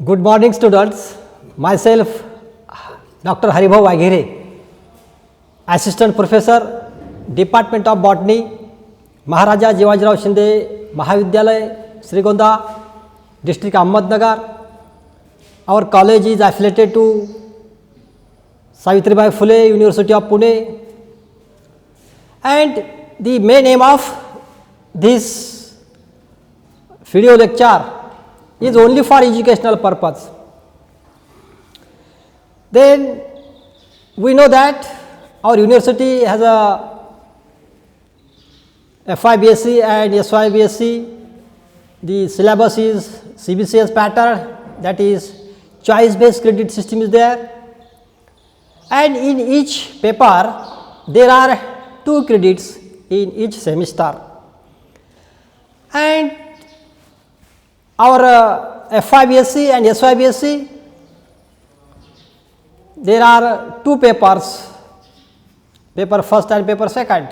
Good morning, students. Myself, Dr. Haribhav Vaghere, Assistant Professor, Department of Botany, Maharaja Jivajirao Shinde Mahavidyalaya, Srigonda, District Ahmednagar. Our college is affiliated to Savitribai Phule University of Pune, and the main aim of this video lecture is only for educational purpose. Then we know that our university has a FIBSc and SYBSc. The syllabus is CBCS pattern, that is choice based credit system is there, and in each paper there are 2 credits in each semester, and our FIBSc and SYBSc, there are 2 papers, paper first and paper second.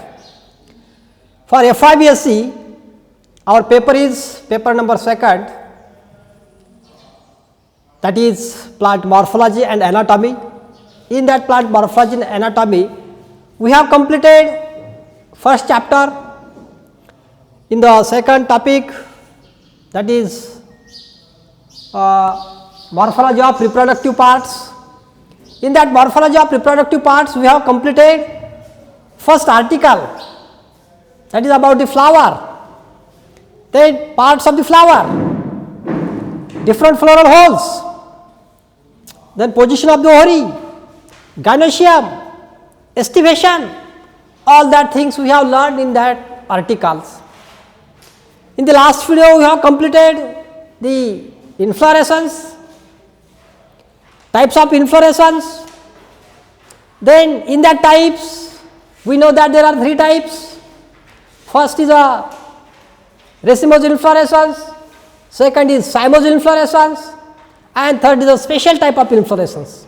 For FIBSc, our paper is paper number second, that is plant morphology and anatomy. In that plant morphology and anatomy, we have completed first chapter. In the second topic, that is morphology of reproductive parts. In that morphology of reproductive parts, we have completed first article, that is about the flower, then parts of the flower, different floral holes, then position of the ovary, gynoecium, estivation, all that things we have learned in that articles. In the last video, we have completed the inflorescence, types of inflorescence. Then in that types, we know that there are 3 types. First is a racemose inflorescence, second is cymose inflorescence, and third is a special type of inflorescence.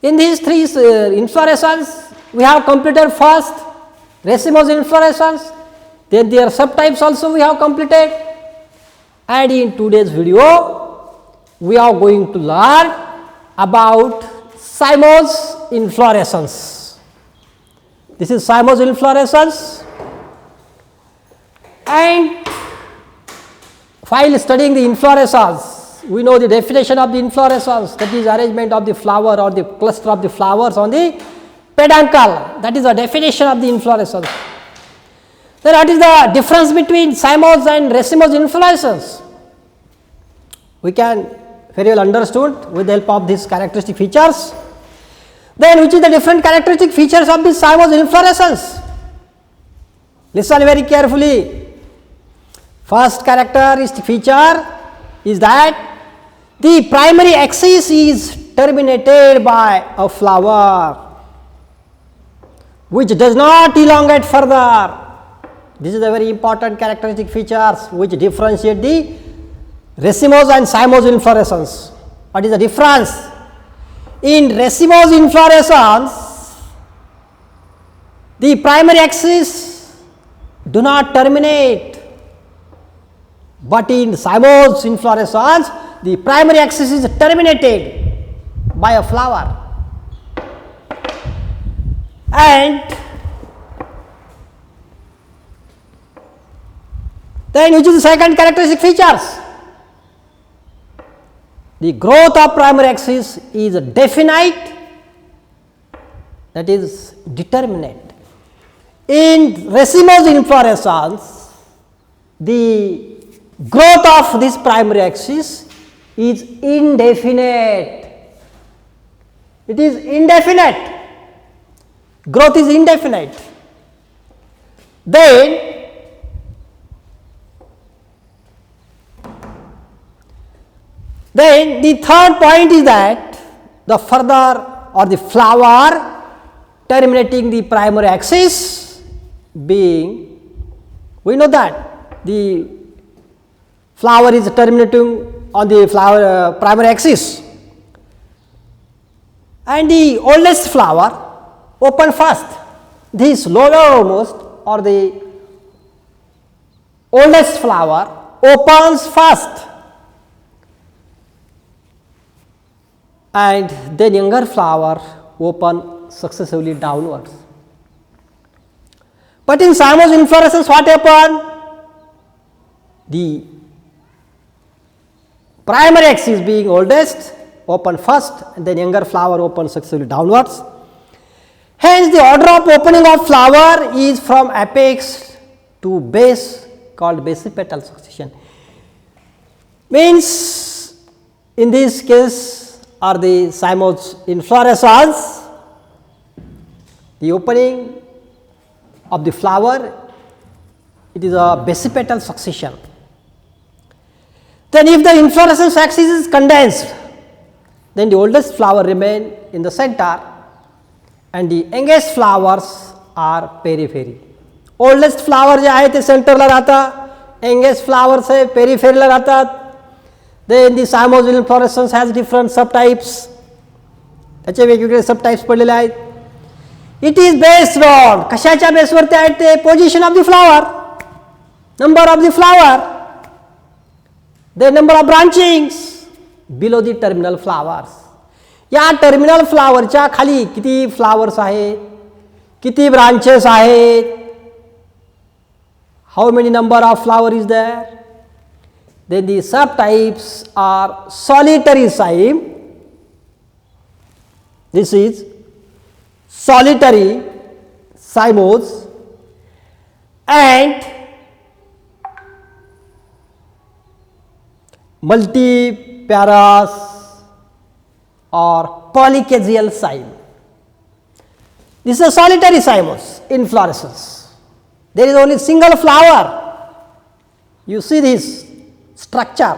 In these 3 inflorescence, we have completed first racemose inflorescence, then their subtypes also we have completed, and in today's video we are going to learn about cymose inflorescence. This is cymose inflorescence, and while studying the inflorescence, we know the definition of the inflorescence, that is arrangement of the flower or the cluster of the flowers on the peduncle, that is the definition of the inflorescence. Then what is the difference between cymose and racemose inflorescence? We can very well understood with the help of these characteristic features. Then which is the different characteristic features of this cymose inflorescence? Listen very carefully. First characteristic feature is that the primary axis is terminated by a flower which does not elongate further. This is a very important characteristic features which differentiate the racemose and cymose inflorescence. What is the difference? In racemose inflorescence, the primary axis do not terminate, but in cymose inflorescence, the primary axis is terminated by a flower. And then which is the second characteristic features? The growth of primary axis is definite, that is determinate. In racemose inflorescence, the growth of this primary axis is indefinite. It is indefinite. Growth is indefinite. Then the third point is that the further or the flower terminating the primary axis being, we know that the flower is terminating on the flower primary axis, and the oldest flower open first. This lowermost or the oldest flower opens first, and then younger flower open successively downwards. But in cymose inflorescence what happen? The primary axis being oldest open first and then younger flower open successively downwards. Hence the order of opening of flower is from apex to base called basipetal succession. Means in this case are the cymose inflorescence, the opening of the flower, it is a basipetal succession. Then if the inflorescence axis is condensed, then the oldest flower remain in the center and the youngest flowers are periphery. Oldest flower जे आहे ते सेंटरला राहतात, youngest flowers हे पेरिफेरीला राहतात. Then the cymose inflorescence has different sub types, त्याचे वेगवेगळे सब टाइप्स पडलेले आहेत. इट इज बेस्ड ऑन कशाच्या बेसवरती आहेत ते? Position of the flower, number of the flower, the number of branchings below the terminal flowers. या टर्मिनल फ्लावरच्या खाली किती फ्लावर्स आहेत, किती ब्रांचेस आहेत, how many number of flower is there. Then the subtypes are solitary cyme. This is solitary cymose and multiparous or polycasial cyme. This is a solitary cymose inflorescence. There is only single flower. You see this structure,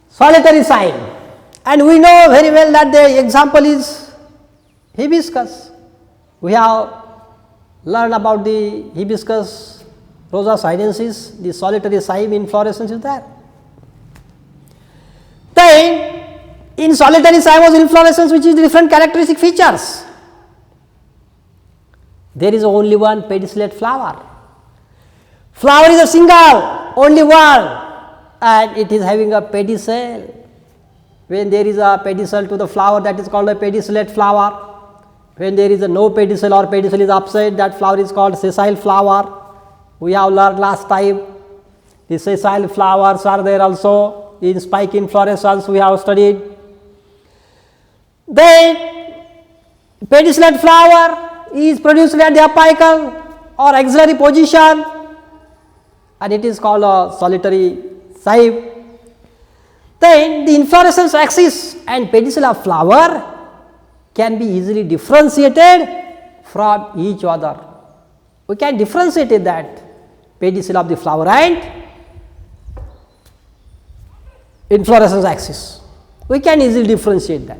solitary cyme, and we know very well that the example is hibiscus. We have learned about the hibiscus rosa sinensis, the solitary cyme inflorescence is there. Then in solitary cymose inflorescence, which is different characteristic features, there is only one pedicellate flower. Flower is a single, only one, and it is having a pedicel. When there is a pedicel to the flower, that is called a pedicellate flower. When there is a no pedicel or pedicel is absent, that flower is called sessile flower. We have learned last time the sessile flowers are there also in spike inflorescence we have studied. Then pedicellate flower is produced at the apical or axillary position and it is called a solitary cyme. Then the inflorescence axis and pedicel of flower can be easily differentiated from each other. We can differentiate that pedicel of the flower and inflorescence axis. We can easily differentiate that.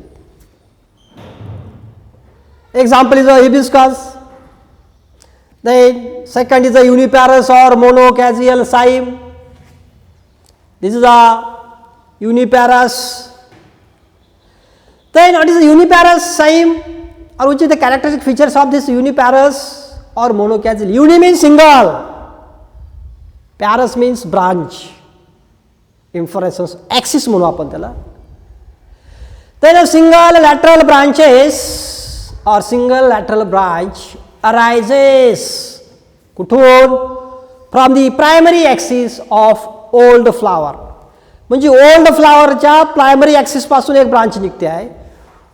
Example is a hibiscus. Then second is a uniparous or monocasial cyme. This is a uniparous. Then what is a uniparous cyme, or which is the characteristic features of this uniparous or monocasial? Uni means single, parous means branch, inflorescence axis म्हणू आपण त्याला. Then a single lateral branches or single lateral branch arises कुठून? From the primary axis of old flower. म्हणजे old फ्लावरच्या primary axis पासून एक branch निघते आहे,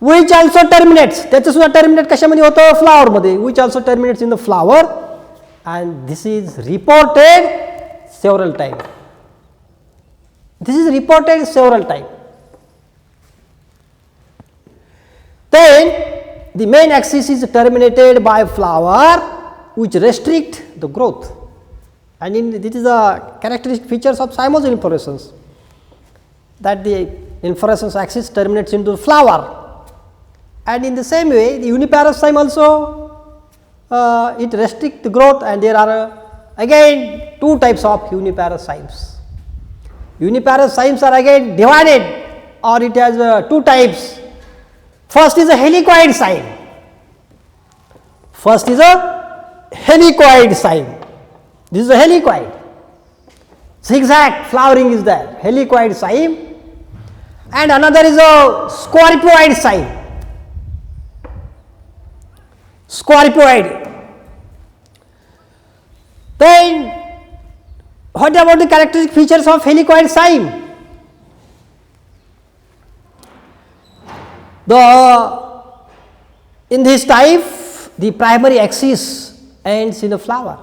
विच also terminates, त्याचं सुद्धा टर्मिनेट कशामध्ये होतं? फ्लावरमध्ये. Which also terminates in the flower and this is reported several time. This is reported several times. Then the main axis is terminated by flower which restrict the growth, and this is a characteristic features of cymose inflorescence, that the inflorescence axis terminates into flower. And in the same way the uniparous cyme also it restricts the growth, and there are again two types of uniparous cymes. Uniparous cymes are again divided, or it has two types. First is a helicoid cyme. First is a helicoid cyme. This is a helicoid. Zigzag flowering is there, helicoid cyme. and another is a scorpioid cyme. Scorpioid. Then what about the characteristic features of helicoid cyme? In this type, the primary axis ends in a flower,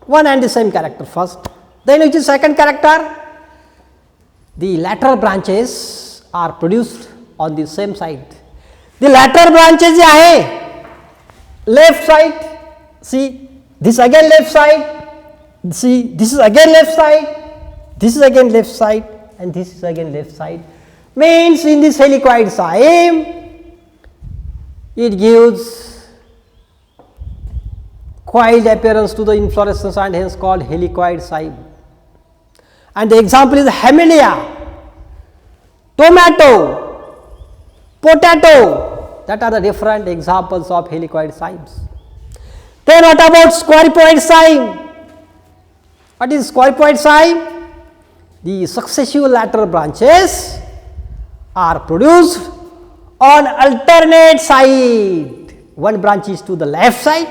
one and the same character first. Then which is second character, the lateral branches are produced on the same side. The lateral branches आहे left side, see this again left side, see this is again left side, this is again left side, and this is again left side. Means in this helicoid cyme, it gives coiled appearance to the inflorescence and hence called helicoid cyme. And the example is Hamelia, tomato, potato, that are the different examples of helicoid cymes. Then what about scorpioid cyme? What is scorpioid cyme? The successive lateral branches are produced on alternate side. One branch is to the left side,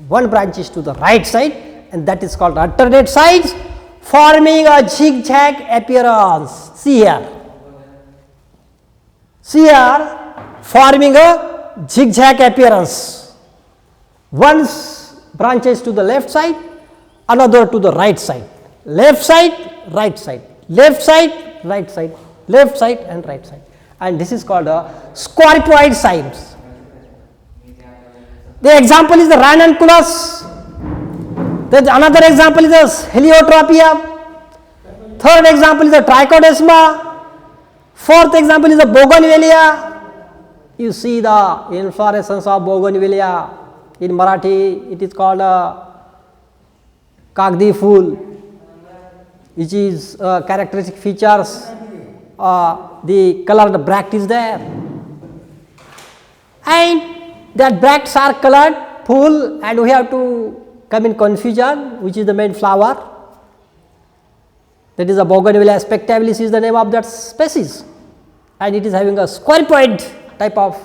one branch is to the right side, and that is called alternate sides, forming a zigzag appearance. See here, forming a zigzag appearance. One branch is to the left side, another to the right side, left side, right side, left side, right side, left side and right side, and this is called a scorpioid cymes. The example is the ranunculus. Then another example is the heliotropium. Third example is the trichodesma. Fourth example is the bougainvillea. You see the inflorescence of bougainvillea. In Marathi, it is called a kagdi fool, which is characteristic features. The colored bract is there, and that bracts are colored full, and we have to come in confusion which is the main flower. That is the Bougainvillea spectabilis is the name of that species, and it is having a scorpioid type of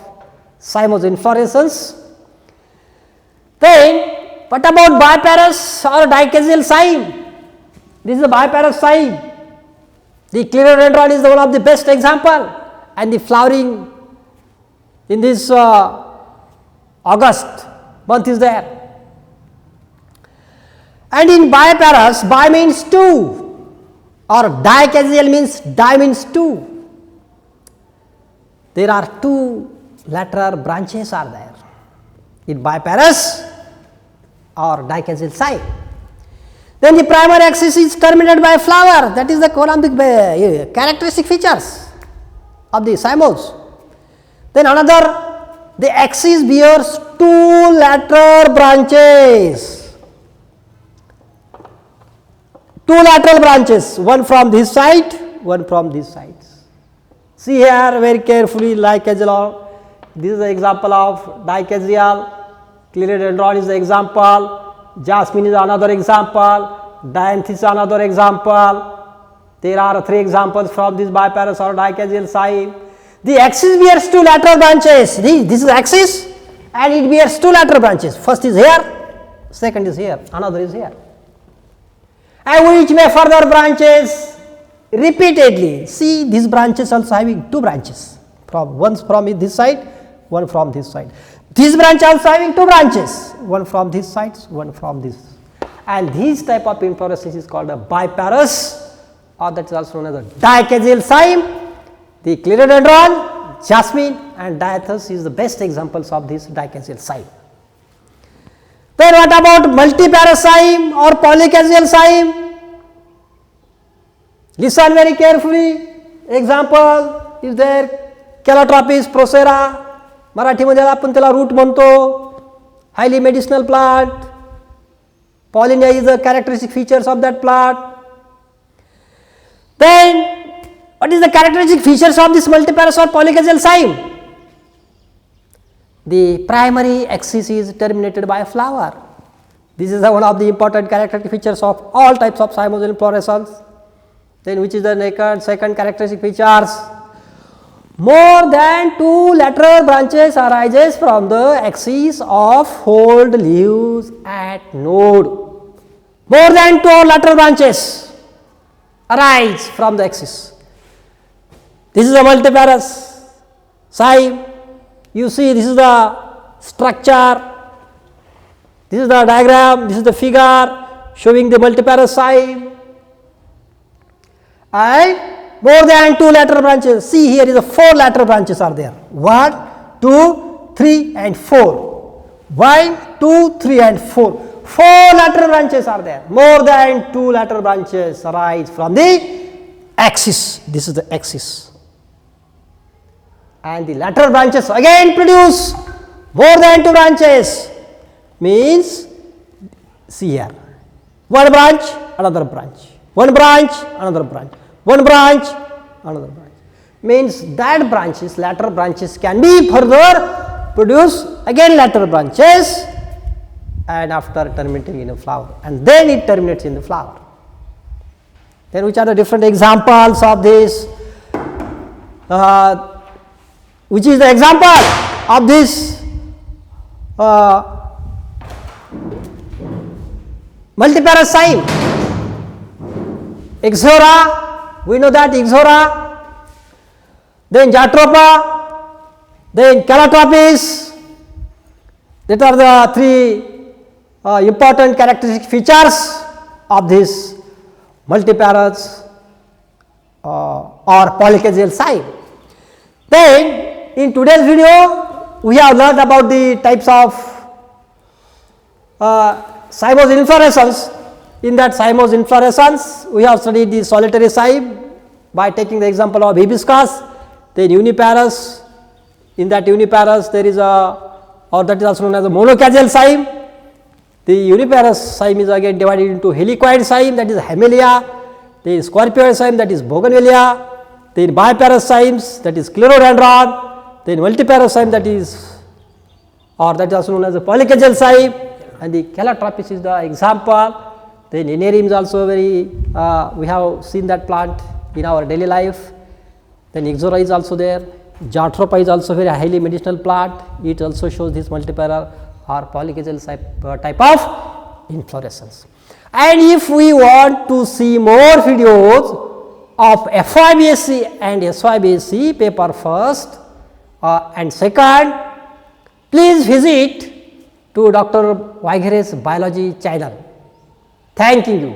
cymose inflorescence. Then what about biparous or dichasial cyme? This is the biparous cyme. The clerodendron is one of the best example, and the flowering in this August month is there. And in biparous, bi means two, or dichasial means di means two. There are two lateral branches are there in biparous or dichasial cyme. Then the primary axis is terminated by a flower, that is the one of the characteristic features of the cymose. Then another, the axis bears two lateral branches. Two lateral branches, one from this side, one from this side. See here very carefully, dichasial. This is the example of dichasial. Clerodendron is the example. Jasmine is another example, dianthus is another example. There are three examples from this biparous or dichasial cyme. The axis bears two lateral branches. This is axis and it bears two lateral branches. First is here, second is here, another is here. And which may further branches repeatedly. See, these branches also having two branches. One from this side, one from this side. This branch also having two branches, one from this side, one from this. And this type of inflorescence is called a biparous, or that is also known as a dichasial cyme. The clerodendron, jasmine and dianthus is the best examples of this dichasial cyme. Then what about multiparous cyme or polychasial cyme? Listen very carefully. Example is there, Calotropis procera. मराठीमध्ये आपण त्याला root म्हणतो. Highly medicinal plant. Pollinia is the characteristic features of that plant. Then what is the characteristic features of this multiparous or polychasial cyme? The primary axis is terminated by a flower. This is one of the important characteristic features of all types of cymose inflorescence. Then which is the second characteristic features? More than 2 lateral branches arises from the axis of fold leaves at node. More than 2 lateral branches arise from the axis. This is a multiparous cyme. You see, this is the structure, this is the diagram, this is the figure showing the multiparous cyme, and more than 2 lateral branches. See, here is a 4 lateral branches are there. 1, 2, 3 and 4. 1, 2, 3 and 4. 4 lateral branches are there. More than 2 lateral branches arise from the axis. This is the axis. And the lateral branches again produce more than 2 branches. Means, see here, 1 branch, another branch. 1 branch, another branch. 1 branch, another branch. Means that branches, lateral branches can be further produce again lateral branches, and after terminating in a flower, and then it terminates in the flower. Then which are the different examples of this? Which is the example of this multiparous cyme? Ixora. We know that Ixora, then Jatropha, then Calotropis. That are the 3 important characteristic features of this multiparous or polycasyal cyme. Then in today's video we have learned about the types of cymose inflorescence. In that cymose inflorescence, we have studied the solitary cyme by taking the example of hibiscus, then uniparous. In that uniparous there is or that is also known as a monocasyal cyme. The uniparous cyme is again divided into helicoid cyme, that is Hamelia, the scorpioid cyme, that is Bougainvillea, then biparous cymes, that is Clerodendron, then multiparous cyme, that is also known as a polycasyal cyme, and the Calotropis is the example. Then Linearium is also very, we have seen that plant in our daily life. Then Ixora is also there. Jatropha is also very highly medicinal plant. It also shows this multiparous or polycasyal type of inflorescence. And if we want to see more videos of FYBSc and SYBSc paper first and second, please visit to Dr. Vaighere's biology channel. Thanking you.